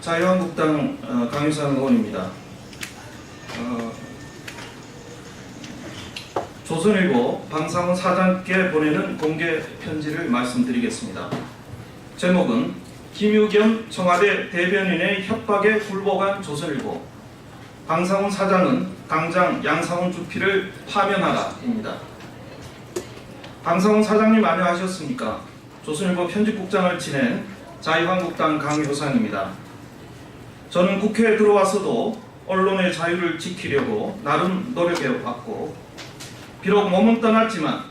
자유한국당 강유상 의원입니다. 조선일보 방상훈 사장께 보내는 공개 편지를 말씀드리겠습니다. 제목은 김유겸 청와대 대변인의 협박에 굴복한 조선일보, 방상훈 사장은 당장 양상훈 주필을 파면하라입니다. 방상훈 사장님 안녕하셨습니까? 조선일보 편집국장을 지낸 자유한국당 강효상입니다. 저는 국회에 들어와서도 언론의 자유를 지키려고 나름 노력해왔고, 비록 몸은 떠났지만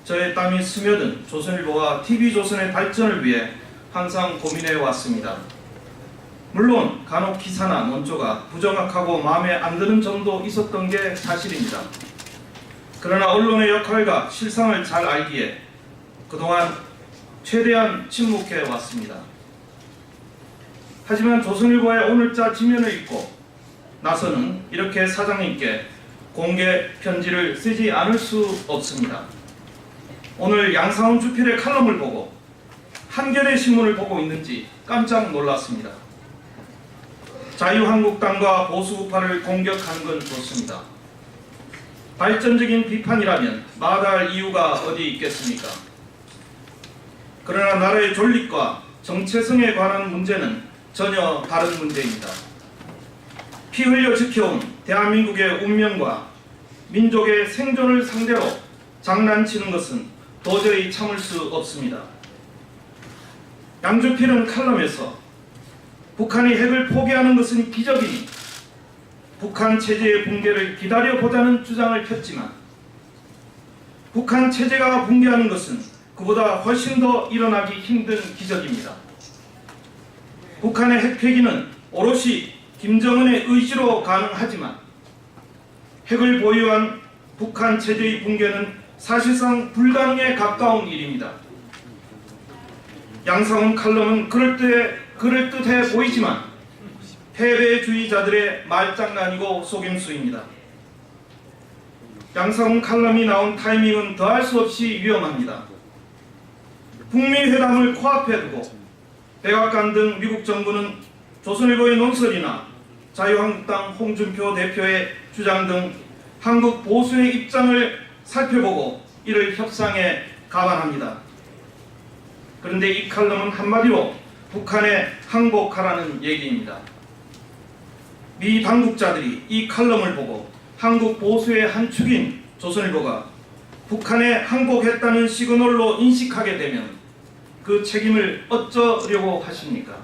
저의 땀이 스며든 조선일보와 TV조선의 발전을 위해 항상 고민해왔습니다. 물론 간혹 기사나 논조가 부정확하고 마음에 안 드는 점도 있었던 게 사실입니다. 그러나 언론의 역할과 실상을 잘 알기에 그동안 최대한 침묵해왔습니다. 하지만 조선일보의 오늘자 지면을 읽고 나서는 이렇게 사장님께 공개 편지를 쓰지 않을 수 없습니다. 오늘 양상훈 주필의 칼럼을 보고 한겨레 신문을 보고 있는지 깜짝 놀랐습니다. 자유한국당과 보수우파를 공격하는 건 좋습니다. 발전적인 비판이라면 마다할 이유가 어디 있겠습니까? 그러나 나라의 존립과 정체성에 관한 문제는 전혀 다른 문제입니다. 피 흘려 지켜온 대한민국의 운명과 민족의 생존을 상대로 장난치는 것은 도저히 참을 수 없습니다. 양주필은 칼럼에서 북한이 핵을 포기하는 것은 기적이니 북한 체제의 붕괴를 기다려보자는 주장을 폈지만, 북한 체제가 붕괴하는 것은 그보다 훨씬 더 일어나기 힘든 기적입니다. 북한의 핵폐기는 오롯이 김정은의 의지로 가능하지만 핵을 보유한 북한 체제의 붕괴는 사실상 불가능에 가까운 일입니다. 양상훈 칼럼은 그럴듯해 보이지만 패배주의자들의 말장난이고 속임수입니다. 양상훈 칼럼이 나온 타이밍은 더할 수 없이 위험합니다. 북미 회담을 코앞에 두고 백악관 등 미국 정부는 조선일보의 논설이나 자유한국당 홍준표 대표의 주장 등 한국 보수의 입장을 살펴보고 이를 협상에 감안합니다. 그런데 이 칼럼은 한마디로 북한에 항복하라는 얘기입니다. 미 당국자들이 이 칼럼을 보고 한국 보수의 한 축인 조선일보가 북한에 항복했다는 시그널로 인식하게 되면 그 책임을 어쩌려고 하십니까?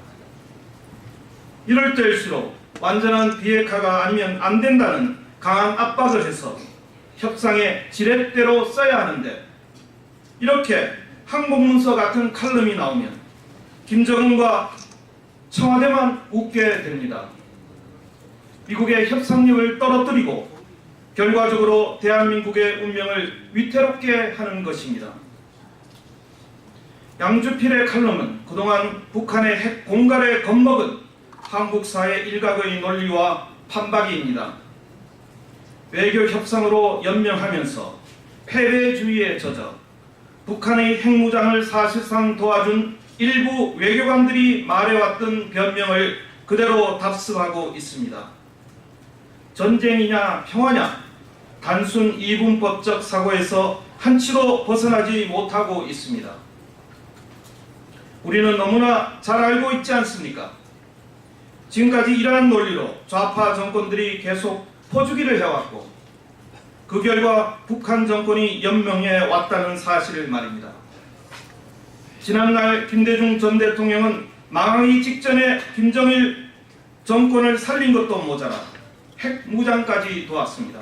이럴 때일수록 완전한 비핵화가 아니면 안 된다는 강한 압박을 해서 협상의 지렛대로 써야 하는데, 이렇게 항복문서 같은 칼럼이 나오면 김정은과 청와대만 웃게 됩니다. 미국의 협상력을 떨어뜨리고 결과적으로 대한민국의 운명을 위태롭게 하는 것입니다. 양주필의 칼럼은 그동안 북한의 핵 공갈에 겁먹은 한국 사회 일각의 논리와 판박이입니다. 외교 협상으로 연명하면서 패배주의에 젖어 북한의 핵무장을 사실상 도와준 일부 외교관들이 말해왔던 변명을 그대로 답습하고 있습니다. 전쟁이냐 평화냐 단순 이분법적 사고에서 한치로 벗어나지 못하고 있습니다. 우리는 너무나 잘 알고 있지 않습니까? 지금까지 이러한 논리로 좌파 정권들이 계속 퍼주기를 해왔고, 그 결과 북한 정권이 연명해 왔다는 사실을 말입니다. 지난날 김대중 전 대통령은 망하기 직전에 김정일 정권을 살린 것도 모자라 핵 무장까지 도왔습니다.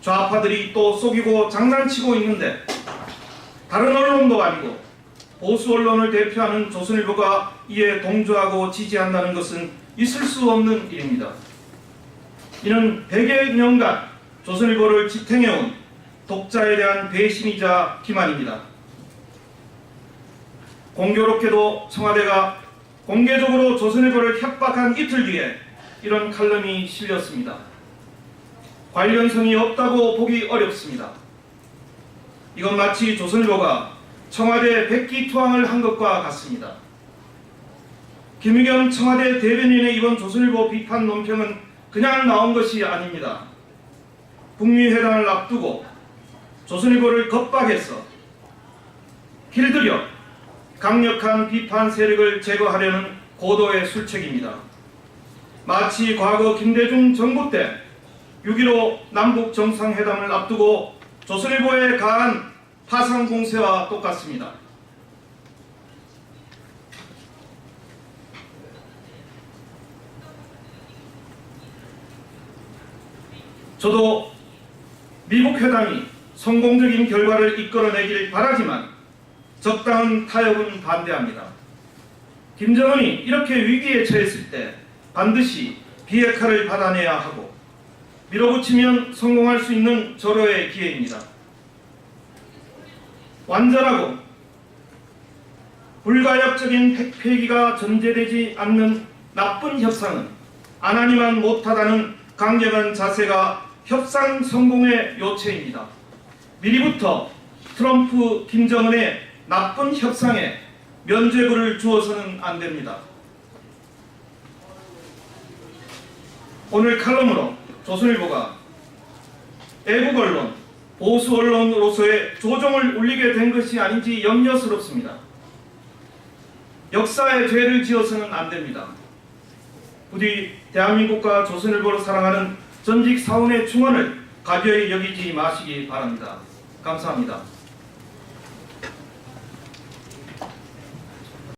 좌파들이 또 속이고 장난치고 있는데 다른 언론도 아니고 보수 언론을 대표하는 조선일보가 이에 동조하고 지지한다는 것은 있을 수 없는 일입니다. 이는 100여 년간 조선일보를 지탱해온 독자에 대한 배신이자 기만입니다. 공교롭게도 청와대가 공개적으로 조선일보를 협박한 이틀 뒤에 이런 칼럼이 실렸습니다. 관련성이 없다고 보기 어렵습니다. 이건 마치 조선일보가 청와대 백기투항을 한 것과 같습니다. 김의겸 청와대 대변인의 이번 조선일보 비판 논평은 그냥 나온 것이 아닙니다. 북미 회담을 앞두고 조선일보를 겁박해서 길들여 강력한 비판 세력을 제거하려는 고도의 술책입니다. 마치 과거 김대중 정부 때 6.15 남북 정상회담을 앞두고 조선일보에 가한 파상 공세와 똑같습니다. 저도 미국 회담이 성공적인 결과를 이끌어내길 바라지만 적당한 타협은 반대합니다. 김정은이 이렇게 위기에 처했을 때 반드시 비핵화를 받아내야 하고 밀어붙이면 성공할 수 있는 절호의 기회입니다. 완전하고 불가역적인 핵폐기가 전제되지 않는 나쁜 협상은 안 하니만 못하다는 강력한 자세가 협상 성공의 요체입니다. 미리부터 트럼프, 김정은의 나쁜 협상에 면죄부를 주어서는 안 됩니다. 오늘 칼럼으로 조선일보가 애국 언론, 보수 언론으로서의 조종을 울리게 된 것이 아닌지 염려스럽습니다. 역사의 죄를 지어서는 안 됩니다. 부디 대한민국과 조선일보를 사랑하는 전직 사원의 충언을 가벼이 여기지 마시기 바랍니다. 감사합니다.